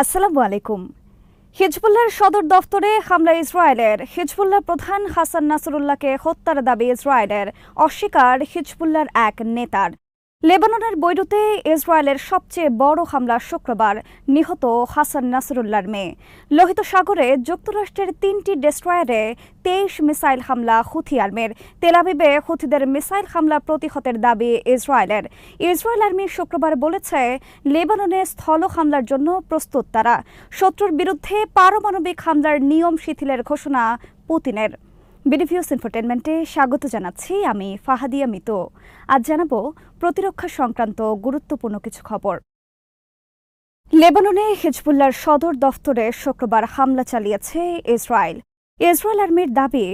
আসসালামু আলাইকুম। হিজবুল্লাহর সদর দফতরে হামলা ইসরায়েলের। হিজবুল্লাহ প্রধান হাসান নাসরুল্লাহকে হত্যার দাবি ইসরায়েলের, অস্বীকার হিজবুল্লাহর এক নেতার। লেবাননের বৈরুতে ইসরায়েলের সবচেয়ে বড় হামলা শুক্রবার, নিহত হাসান নাসরুল্লাহর মেয়ে। লোহিত সাগরে যুক্তরাষ্ট্রের ৩টি ডেস্ট্রয়ারে ২৩ মিসাইল হামলা হুথি আর্মির। তেল আবিবে হুথিদের মিসাইল হামলা প্রতিহতের দাবি ইসরায়েলের। ইসরায়েল আর্মি শুক্রবার বলেছে, লেবাননে স্থল হামলার জন্য প্রস্তুত তারা। শত্রুর বিরুদ্ধে পারমাণবিক হামলার নিয়ম শিথিলের ঘোষণা পুতিনের। বিডিভিউস ইনফোটেনমেন্টে স্বাগত জানাচ্ছি, আমি ফাহাদিয়া মিতু। আজ জানাবো প্রতিরক্ষা সংক্রান্ত গুরুত্বপূর্ণ কিছু খবর। লেবাননে হিজবুল্লাহর সদর দফতরে শুক্রবার হামলা চালিয়েছে ইসরায়েল। ইসরায়েল আর্মির দাবি,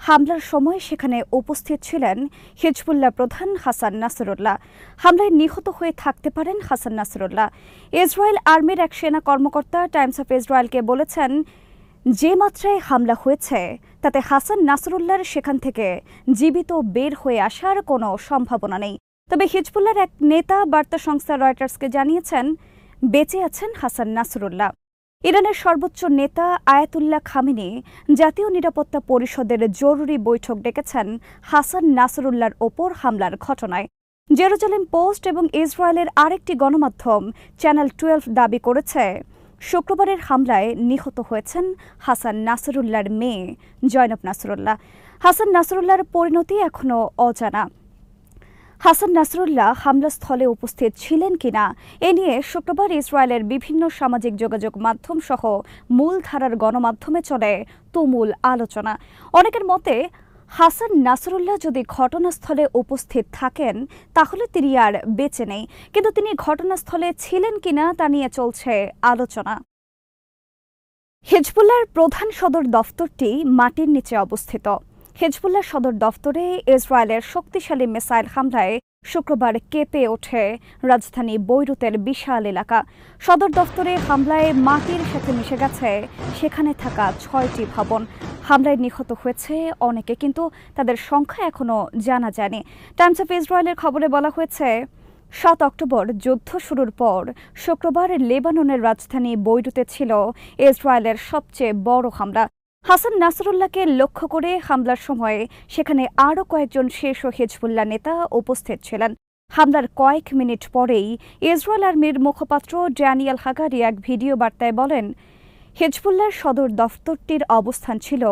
হামলার সময় সেখানে উপস্থিত ছিলেন হিজবুল্লাহ প্রধান হাসান নাসরুল্লাহ। হামলায় নিহত হয়ে থাকতে পারেন হাসান নাসরুল্লাহ। ইসরায়েল আর্মির এক সেনা কর্মকর্তা টাইমস অফ ইসরায়েলকে বলেছেন, যে মাত্রায় হামলা হয়েছে তাতে হাসান নাসরুল্লাহর সেখান থেকে জীবিত বের হয়ে আসার কোনো সম্ভাবনা নেই। তবে হিজবুল্লাহর এক নেতা বার্তা সংস্থা রয়টার্সকে জানিয়েছেন, বেঁচে আছেন হাসান নাসরুল্লাহ। ইরানের সর্বোচ্চ নেতা আয়াতুল্লাহ খামেনি জাতীয় নিরাপত্তা পরিষদের জরুরি বৈঠক ডেকেছেন হাসান নাসরুল্লাহর ওপর হামলার ঘটনায়। জেরুজালেম পোস্ট এবং ইসরায়েলের আরেকটি গণমাধ্যম চ্যানেল 12 দাবি করেছে, শুক্রবারের হামলায় নিহত হয়েছেন হাসান নাসরুল্লাহর মেয়ে জয়নব নাসরুল্লাহ। হাসান নাসরুল্লাহর পরিণতি এখনও অজানা। হাসান নাসরুল্লাহ হামলাস্থলে উপস্থিত ছিলেন কিনা এ নিয়ে শুক্রবার ইসরায়েলের বিভিন্ন সামাজিক যোগাযোগ মাধ্যম সহ মূলধারার গণমাধ্যমে চলে তুমুল আলোচনা। অনেকের মতে, হাসান নাসরুল্লাহ যদি ঘটনাস্থলে উপস্থিত থাকেন তাহলে তিনি আর বেঁচে নেই, কিন্তু তিনি ঘটনাস্থলে ছিলেন কিনা তা নিয়ে চলছে আলোচনা। হিজবুল্লাহর প্রধান সদর দফতরটি মাটির নিচে অবস্থিত। হিজবুল্লাহ সদর দফতরে ইসরায়েলের শক্তিশালী মিসাইল হামলায় শুক্রবার কেঁপে ওঠে রাজধানী বৈরুতের বিশাল এলাকা। সদর দফতরে হামলায় মাটির সাথে মিশে গেছে সেখানে থাকা 6টি ভবন। হামলায় নিহত হয়েছে অনেকে, কিন্তু তাদের সংখ্যা এখনও জানা যায়নি। টাইমস অফ ইসরায়েলের খবরে বলা হয়েছে, 7 অক্টোবর যুদ্ধ শুরুর পর শুক্রবার লেবাননের রাজধানী বৈরুতে ছিল ইসরায়েলের সবচেয়ে বড় হামলা। হাসান নাসরুল্লাহকে লক্ষ্য করে হামলার সময় সেখানে আরও কয়েকজন শীর্ষ হিজবুল্লাহ নেতা উপস্থিত ছিলেন। হামলার কয়েক মিনিট পরেই ইসরায়েল আর্মির মুখপাত্র ড্যানিয়েল হাগারি এক ভিডিও বার্তায় বলেন, হিজবুল্লাহর সদর দফতরটির অবস্থান ছিল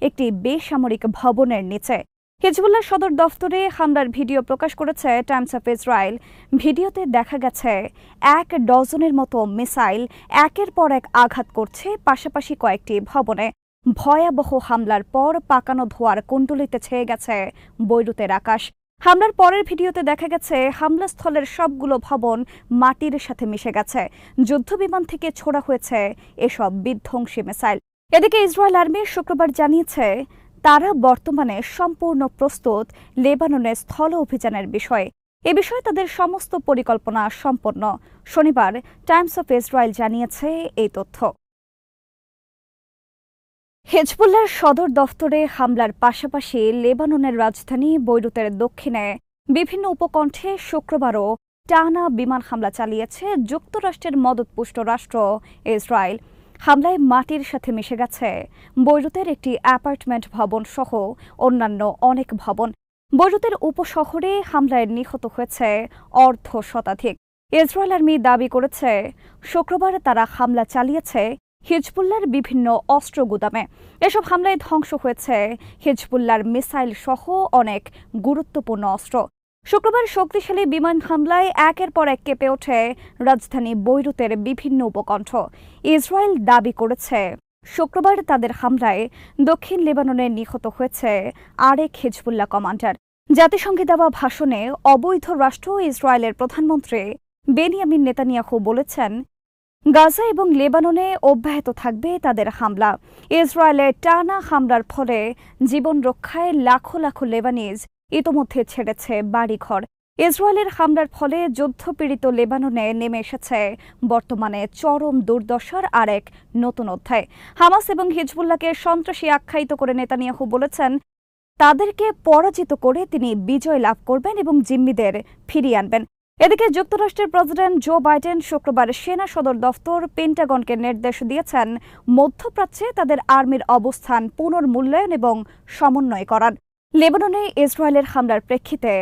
একটি বেসামরিক ভবনের নিচে। হিজবুল্লাহ সদর দফতরে হামলার ভিডিও প্রকাশ করেছে টাইমস অফ ইসরায়েল। ভিডিওতে দেখা গেছে 1 ডজনের মতো মিসাইল একের পর এক আঘাত করছে পাশাপাশি কয়েকটি ভবনে। ভয়াবহ হামলার পর পাকানো ধোঁয়ার কুণ্ডলিতে ছেয়ে গেছে বৈরুতের আকাশ। হামলার পরের ভিডিওতে দেখা গেছে হামলাস্থলের সবগুলো ভবন মাটির সাথে মিশে গেছে। যুদ্ধবিমান থেকে ছোড়া হয়েছে এসব বিধ্বংসী মিসাইল। এদিকে ইসরায়েল আর্মি শুক্রবার জানিয়েছে, তারা বর্তমানে সম্পূর্ণ প্রস্তুত লেবাননে স্থল অভিযানের বিষয়ে। এ বিষয়ে তাদের সমস্ত পরিকল্পনা সম্পন্ন। শনিবার টাইমস অফ ইসরায়েল জানিয়েছে এই তথ্য। হিজবুল্লাহর সদর দফতরে হামলার পাশাপাশি লেবাননের রাজধানী বৈরুতের দক্ষিণে বিভিন্ন উপকণ্ঠে শুক্রবারও টানা বিমান হামলা চালিয়েছে যুক্তরাষ্ট্রের মদতপুষ্ট রাষ্ট্র ইসরায়েল। হামলায় মাটির সাথে মিশে গেছে বৈরুতের একটি অ্যাপার্টমেন্ট ভবন সহ অন্যান্য অনেক ভবন। বৈরুতের উপশহরে হামলায় নিহত হয়েছে অর্ধ শতাধিক। ইসরায়েল আর্মি দাবি করেছে, শুক্রবার তারা হামলা চালিয়েছে হিজবুল্লাহর বিভিন্ন অস্ত্র গুদামে। এসব হামলায় ধ্বংস হয়েছে হিজবুল্লাহর মিসাইল সহ অনেক গুরুত্বপূর্ণ অস্ত্র। শুক্রবার শক্তিশালী বিমান হামলায় একের পর এক কেঁপে ওঠে রাজধানী বৈরুতের বিভিন্ন উপকণ্ঠ। ইসরায়েল দাবি করেছে, শুক্রবার তাদের হামলায় দক্ষিণ লেবাননে নিহত হয়েছে আরেক হিজবুল্লাহ কমান্ডার। জাতিসংঘে দেওয়া ভাষণে অবৈধ রাষ্ট্র ইসরায়েলের প্রধানমন্ত্রী বেনিয়ামিন নেতানিয়াহু বলেছেন, গাজা এবং লেবাননে অব্যাহত থাকবে তাদের হামলা। ইসরায়েলের টানা হামলার ফলে জীবন রক্ষায় লাখো লাখো লেবানিজ ইতোমধ্যে ছেড়েছে বাড়িঘর। ইসরায়েলের হামলার ফলে যুদ্ধপীড়িত লেবাননে নেমে এসেছে বর্তমানে চরম দুর্দশার আরেক নতুন অধ্যায়। হামাস এবং হিজবুল্লাহকে সন্ত্রাসী আখ্যায়িত করে নেতানিয়াহু বলেছেন, তাদেরকে পরাজিত করে তিনি বিজয় লাভ করবেন এবং জিম্মিদের ফিরিয়ে আনবেন। এদিকে যুক্তরাষ্ট্রের প্রেসিডেন্ট জো বাইডেন শুক্রবার সেনা সদর দফতর পেন্টাগনকে নির্দেশ দিয়েছেন মধ্যপ্রাচ্যে তাদের আর্মির অবস্থান পুনর্মূল্যায়ন এবং সমন্বয় করার। লেবাননে ইসরায়েলের হামলার প্রেক্ষিতে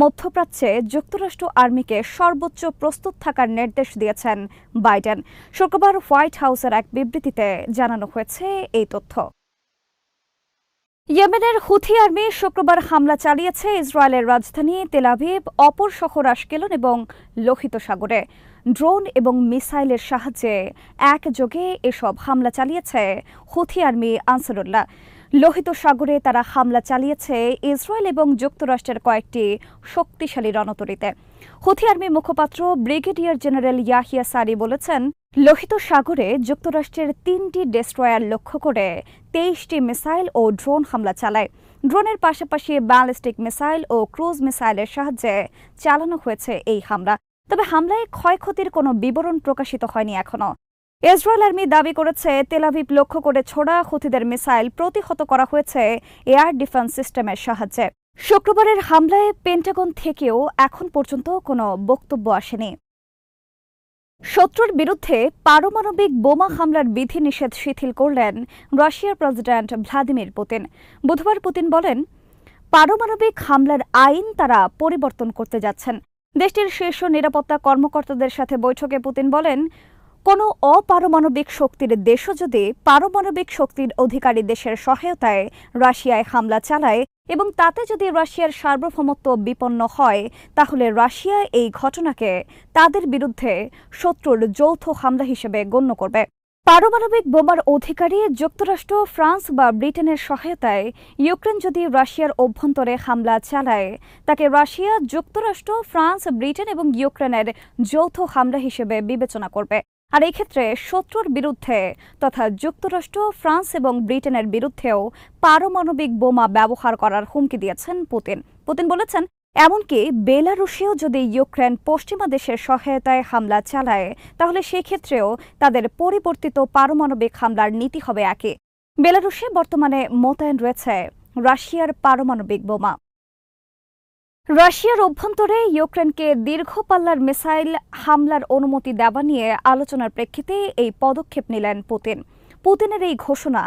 মধ্যপ্রাচ্যে যুক্তরাষ্ট্র আর্মিকে সর্বোচ্চ প্রস্তুত থাকার নির্দেশ দিয়েছেন বাইডেন। শুক্রবার হোয়াইট হাউসের এক বিবৃতিতে জানানো হয়েছে এই তথ্য। ইয়েমেনের হুথি আর্মি শুক্রবার হামলা চালিয়েছে ইসরায়েলের রাজধানী তেল আভিভ, অপর শহর আশকেলন এবং লোহিত সাগরে। ড্রোন এবং মিসাইলের সাহায্যে একযোগে এসব হামলা চালিয়েছে হুথি আর্মি আনসারুল্লাহ। লোহিত সাগরে তারা হামলা চালিয়েছে ইসরায়েল এবং যুক্তরাষ্ট্রের কয়েকটি শক্তিশালী রণতরীতে। হুথি আর্মি মুখপাত্র ব্রিগেডিয়ার জেনারেল ইয়াহিয়া সারি বলেছেন, লোহিত সাগরে যুক্তরাষ্ট্রের ৩টি ডেস্ট্রয়ার লক্ষ্য করে ২৩টি মিসাইল ও ড্রোন হামলা চালায়। ড্রোনের পাশাপাশি ব্যালিস্টিক মিসাইল ও ক্রুজ মিসাইলের সাহায্যে চালানো হয়েছে এই হামলা। তবে হামলায় ক্ষয়ক্ষতির কোনো বিবরণ প্রকাশিত হয়নি এখনো। ইসরায়েল আর্মি দাবি করেছে তেল আভিভ লক্ষ্য করে ছোড়া হুথিদের মিসাইল প্রতিহত করা হয়েছে এয়ার ডিফেন্স সিস্টেমের সাহায্যে। শুক্রবারের হামলায় পেন্টাগন থেকেও এখন পর্যন্ত কোনো বক্তব্য আসেনি। শত্রুর বিরুদ্ধে পারমাণবিক বোমা হামলার বিধিনিষেধ শিথিল করলেন রাশিয়ার প্রেসিডেন্ট ভ্লাদিমির পুতিন। বুধবার পুতিন বলেন, পারমাণবিক হামলার আইন তারা পরিবর্তন করতে যাচ্ছেন। দেশটির শীর্ষ নিরাপত্তা কর্মকর্তাদের সাথে বৈঠকে পুতিন বলেন, কোনো অপারমাণবিক শক্তির দেশও যদি পারমাণবিক শক্তির অধিকারী দেশের সহায়তায় রাশিয়ায় হামলা চালায় এবং তাতে যদি রাশিয়ার সার্বভৌমত্ব বিপন্ন হয়, তাহলে রাশিয়া এই ঘটনাকে তাদের বিরুদ্ধে শত্রুর যৌথ হামলা হিসেবে গণ্য করবে। পারমাণবিক বোমার অধিকারী যুক্তরাষ্ট্র, ফ্রান্স বা ব্রিটেনের সহায়তায় ইউক্রেন যদি রাশিয়ার অভ্যন্তরে হামলা চালায়, তাকে রাশিয়া, যুক্তরাষ্ট্র, ফ্রান্স, ব্রিটেন এবং ইউক্রেনের যৌথ হামলা হিসেবে বিবেচনা করবে। আর এই ক্ষেত্রে শত্রুর বিরুদ্ধে তথা যুক্তরাষ্ট্র, ফ্রান্স এবং ব্রিটেনের বিরুদ্ধেও পারমাণবিক বোমা ব্যবহার করার হুমকি দিয়েছেন পুতিন। পুতিন বলেছেন, এমনকি বেলারুশেও যদি ইউক্রেন পশ্চিমা দেশের সহায়তায় হামলা চালায়, তাহলে সেক্ষেত্রেও তাদের পরিবর্তিত পারমাণবিক হামলার নীতি হবে একই। বেলারুশে বর্তমানে মোতায়েন রয়েছে রাশিয়ার পারমাণবিক বোমা। রাশিয়ার অভ্যন্তরে ইউক্রেনকে দীর্ঘ পাল্লার মিসাইল হামলার অনুমতি দেওয়া নিয়ে আলোচনার প্রেক্ষিতে এই পদক্ষেপ নিলেন পুতিন। পুতিনের এই ঘোষণা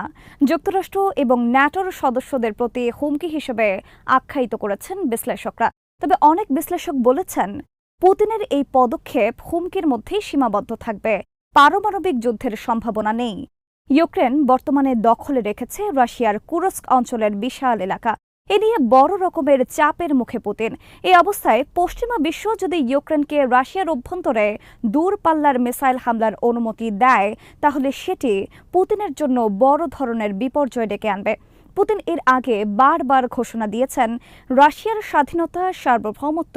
যুক্তরাষ্ট্র এবং ন্যাটোর সদস্যদের প্রতি হুমকি হিসেবে আখ্যায়িত করেছেন বিশ্লেষকরা। তবে অনেক বিশ্লেষক বলেছেন, পুতিনের এই পদক্ষেপ হুমকির মধ্যেই সীমাবদ্ধ থাকবে, পারমাণবিক যুদ্ধের সম্ভাবনা নেই। ইউক্রেন বর্তমানে দখলে রেখেছে রাশিয়ার কুরস্ক অঞ্চলের বিশাল এলাকা। এ নিয়ে বড় রকমের চাপের মুখে পুতিন। এই অবস্থায় পশ্চিমা বিশ্ব যদি ইউক্রেনকে রাশিয়ার অভ্যন্তরে দূরপাল্লার মিসাইল হামলার অনুমতি দেয়, তাহলে সেটি পুতিনের জন্য বড় ধরনের বিপর্যয় ডেকে আনবে। পুতিন এর আগে বারবার ঘোষণা দিয়েছেন, রাশিয়ার স্বাধীনতা, সার্বভৌমত্ব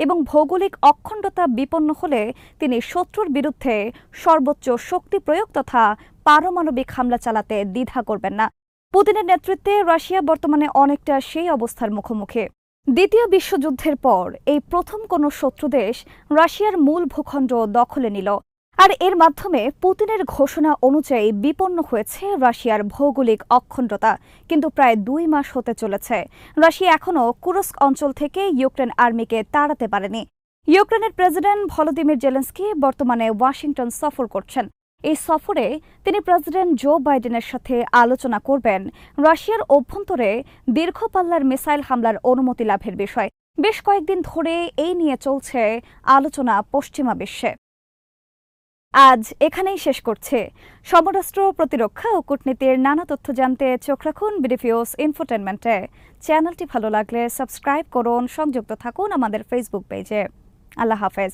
এবং ভৌগোলিক অখণ্ডতা বিপন্ন হলে তিনি শত্রুর বিরুদ্ধে সর্বোচ্চ শক্তি প্রয়োগ তথা পারমাণবিক হামলা চালাতে দ্বিধা করবেন না। পুতিনের নেতৃত্বে রাশিয়া বর্তমানে অনেকটা সেই অবস্থার মুখোমুখি। দ্বিতীয় বিশ্বযুদ্ধের পর এই প্রথম কোনো শত্রু দেশ রাশিয়ার মূল ভূখণ্ড দখলে নিল। আর এর মাধ্যমে পুতিনের ঘোষণা অনুযায়ী বিপন্ন হয়েছে রাশিয়ার ভৌগোলিক অখণ্ডতা। কিন্তু প্রায় 2 মাস হতে চলেছে রাশিয়া এখনও কুরস্ক অঞ্চল থেকে ইউক্রেন আর্মিকে তাড়াতে পারেনি। ইউক্রেনের প্রেসিডেন্ট ভলোদিমির জেলেনস্কি বর্তমানে ওয়াশিংটন সফর করছেন। এই সফরে তিনি প্রেসিডেন্ট জো বাইডেনের সাথে আলোচনা করবেন রাশিয়ার অভ্যন্তরে দীর্ঘপাল্লার মিসাইল হামলার অনুমতি লাভের বিষয়। বেশ কয়েকদিন ধরে এই নিয়ে চলছে আলোচনা পশ্চিমা বিশ্বে। আজ এখানেই শেষ করছে। সমরাস্ত্র, প্রতিরক্ষা ও কূটনীতির নানা তথ্য জানতে চোখ রাখুন বিডিফিউজ ইনফোটেনমেন্টে। চ্যানেলটি ভালো লাগলে সাবস্ক্রাইব করুন, সংযুক্ত থাকুন আমাদের ফেসবুক পেজে। আল্লাহ হাফেজ।